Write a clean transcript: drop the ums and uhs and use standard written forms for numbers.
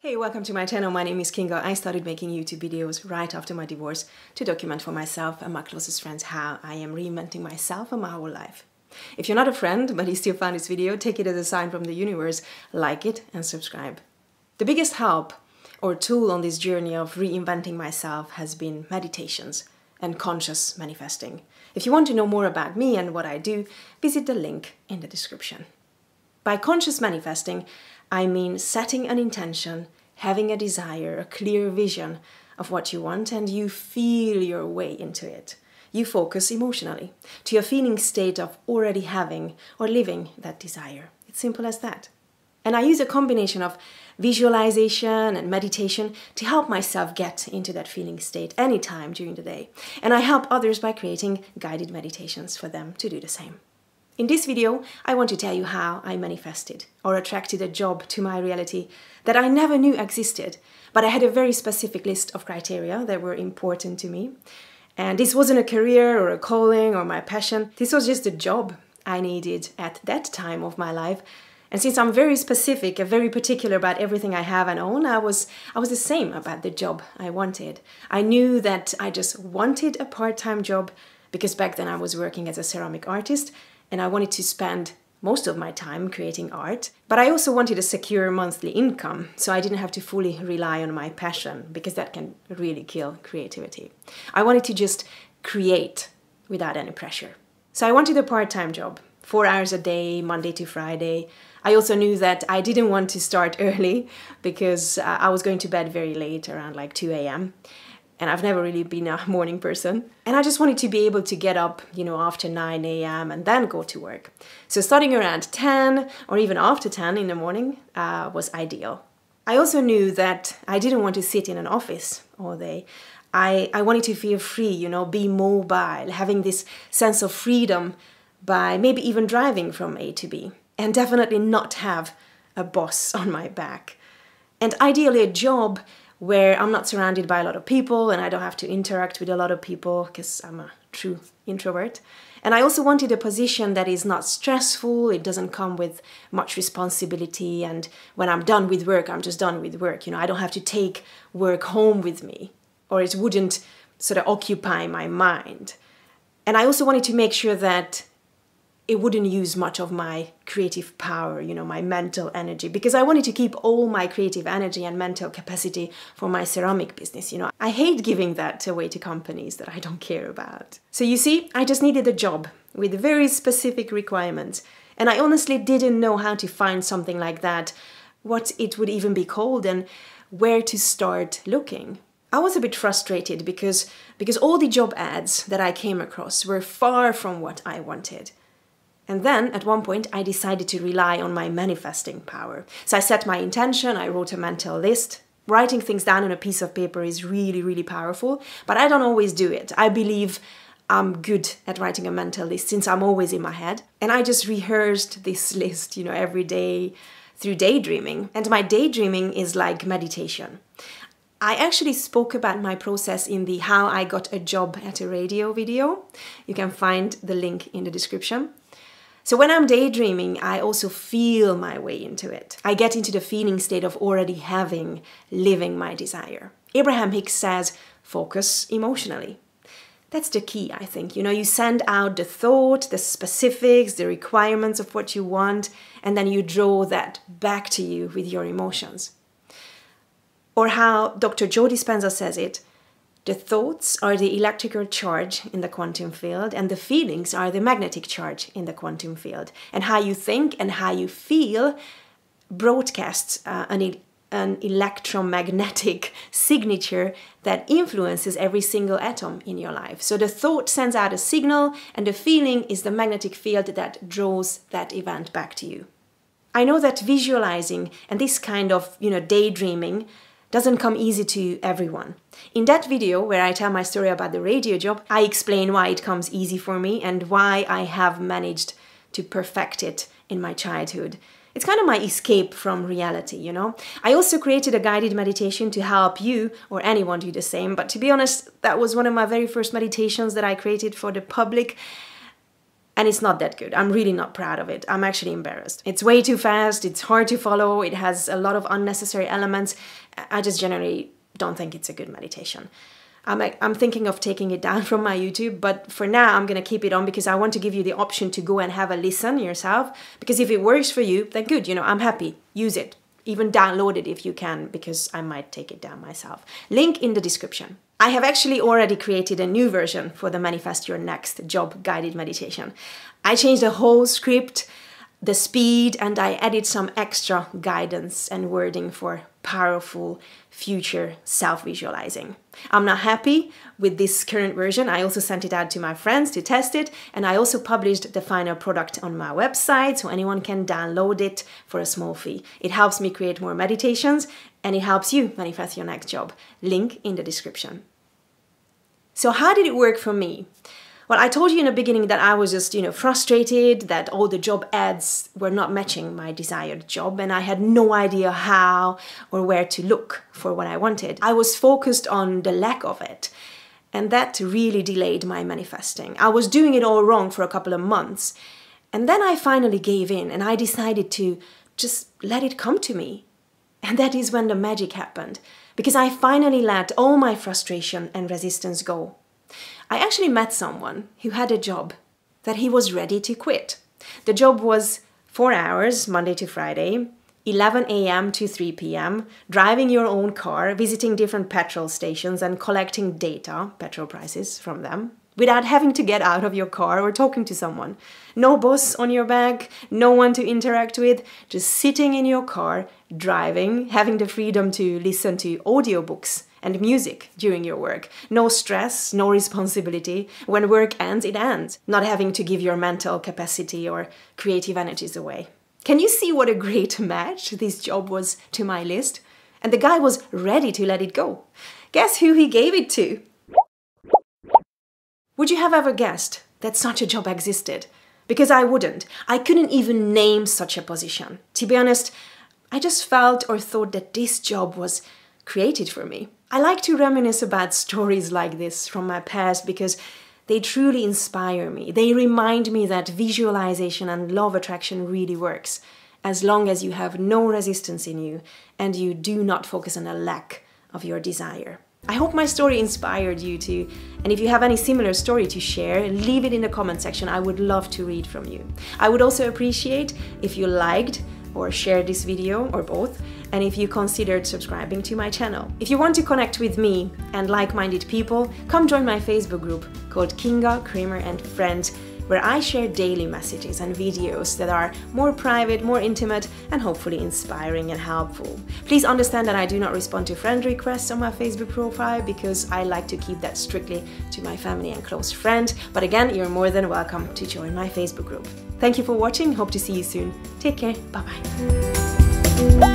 Hey, welcome to my channel. My name is Kinga. I started making YouTube videos right after my divorce to document for myself and my closest friends how I am reinventing myself and my whole life. If you're not a friend, but you still found this video, take it as a sign from the universe, like it and subscribe. The biggest help or tool on this journey of reinventing myself has been meditations and conscious manifesting. If you want to know more about me and what I do, visit the link in the description. By conscious manifesting, I mean setting an intention, having a desire, a clear vision of what you want, and you feel your way into it. You focus emotionally to a feeling state of already having or living that desire. It's simple as that. And I use a combination of visualization and meditation to help myself get into that feeling state anytime during the day. And I help others by creating guided meditations for them to do the same. In this video, I want to tell you how I manifested or attracted a job to my reality that I never knew existed, but I had a very specific list of criteria that were important to me. And this wasn't a career or a calling or my passion. This was just a job I needed at that time of my life. And since I'm very specific and very particular about everything I have and own, I was the same about the job I wanted. I knew that I just wanted a part-time job because back then I was working as a ceramic artist, and I wanted to spend most of my time creating art. But I also wanted a secure monthly income, so I didn't have to fully rely on my passion, because that can really kill creativity. I wanted to just create without any pressure. So I wanted a part-time job, 4 hours a day, Monday to Friday. I also knew that I didn't want to start early, because I was going to bed very late, around like 2 a.m. And I've never really been a morning person. And I just wanted to be able to get up, after 9 a.m. and then go to work. So starting around 10 or even after 10 in the morning was ideal. I also knew that I didn't want to sit in an office all day. I wanted to feel free, be mobile, having this sense of freedom by maybe even driving from A to B. And definitely not have a boss on my back. And ideally a job where I'm not surrounded by a lot of people and I don't have to interact with a lot of people because I'm a true introvert. And I also wanted a position that is not stressful, it doesn't come with much responsibility, and when I'm done with work, I'm just done with work. I don't have to take work home with me, or it wouldn't sort of occupy my mind. And I also wanted to make sure that it wouldn't use much of my creative power, my mental energy, because I wanted to keep all my creative energy and mental capacity for my ceramic business. I hate giving that away to companies that I don't care about. So you see, I just needed a job with very specific requirements. And I honestly didn't know how to find something like that, what it would even be called, and where to start looking. I was a bit frustrated because all the job ads that I came across were far from what I wanted. And then, at one point, I decided to rely on my manifesting power. So I set my intention, I wrote a mental list. Writing things down on a piece of paper is really, really powerful, but I don't always do it. I believe I'm good at writing a mental list since I'm always in my head. And I just rehearsed this list, every day through daydreaming. And my daydreaming is like meditation. I actually spoke about my process in the How I Got a Job at a Radio video. You can find the link in the description. So when I'm daydreaming, I also feel my way into it. I get into the feeling state of already living my desire. Abraham Hicks says, focus emotionally. That's the key, I think. You send out the thought, the specifics, the requirements of what you want, and then you draw that back to you with your emotions. Or how Dr. Joe Dispenza says it, the thoughts are the electrical charge in the quantum field, and the feelings are the magnetic charge in the quantum field. And how you think and how you feel broadcasts an electromagnetic signature that influences every single atom in your life. So the thought sends out a signal, and the feeling is the magnetic field that draws that event back to you. I know that visualizing and this kind of, daydreaming doesn't come easy to everyone. In that video where I tell my story about the radio job, I explain why it comes easy for me and why I have managed to perfect it in my childhood. It's kind of my escape from reality, I also created a guided meditation to help you or anyone do the same, but to be honest, that was one of my very first meditations that I created for the public. And it's not that good. I'm really not proud of it. I'm actually embarrassed. It's way too fast. It's hard to follow. It has a lot of unnecessary elements. I just generally don't think it's a good meditation. I'm thinking of taking it down from my YouTube, but for now I'm going to keep it on because I want to give you the option to go and have a listen yourself. Because if it works for you, then good, I'm happy. Use it. Even download it if you can, because I might take it down myself. Link in the description. I have actually already created a new version for the Manifest Your Next Job Guided Meditation. I changed the whole script, the speed, and I added some extra guidance and wording for powerful future self-visualizing. I'm not happy with this current version. I also sent it out to my friends to test it, and I also published the final product on my website so anyone can download it for a small fee. It helps me create more meditations and it helps you manifest your next job. Link in the description. So how did it work for me? Well, I told you in the beginning that I was just, frustrated that all the job ads were not matching my desired job, and I had no idea how or where to look for what I wanted. I was focused on the lack of it, and that really delayed my manifesting. I was doing it all wrong for a couple of months, and then I finally gave in and I decided to just let it come to me. And that is when the magic happened, because I finally let all my frustration and resistance go. I actually met someone who had a job that he was ready to quit. The job was 4 hours, Monday to Friday, 11 a.m. to 3 p.m., driving your own car, visiting different petrol stations and collecting data, petrol prices, from them, without having to get out of your car or talking to someone. No boss on your back, no one to interact with, just sitting in your car, driving, having the freedom to listen to audiobooks and music during your work. No stress, no responsibility. When work ends, it ends. Not having to give your mental capacity or creative energies away. Can you see what a great match this job was to my list? And the guy was ready to let it go. Guess who he gave it to? Would you have ever guessed that such a job existed? Because I wouldn't. I couldn't even name such a position. To be honest, I just felt or thought that this job was created for me. I like to reminisce about stories like this from my past because they truly inspire me. They remind me that visualization and law of attraction really works, as long as you have no resistance in you and you do not focus on a lack of your desire. I hope my story inspired you too, and if you have any similar story to share, leave it in the comment section. I would love to read from you. I would also appreciate if you liked or shared this video, or both, and if you considered subscribing to my channel. If you want to connect with me and like-minded people, come join my Facebook group called Kinga, Kramer and Friends, where I share daily messages and videos that are more private, more intimate, and hopefully inspiring and helpful. Please understand that I do not respond to friend requests on my Facebook profile because I like to keep that strictly to my family and close friends. But again, you're more than welcome to join my Facebook group. Thank you for watching. Hope to see you soon. Take care. Bye-bye.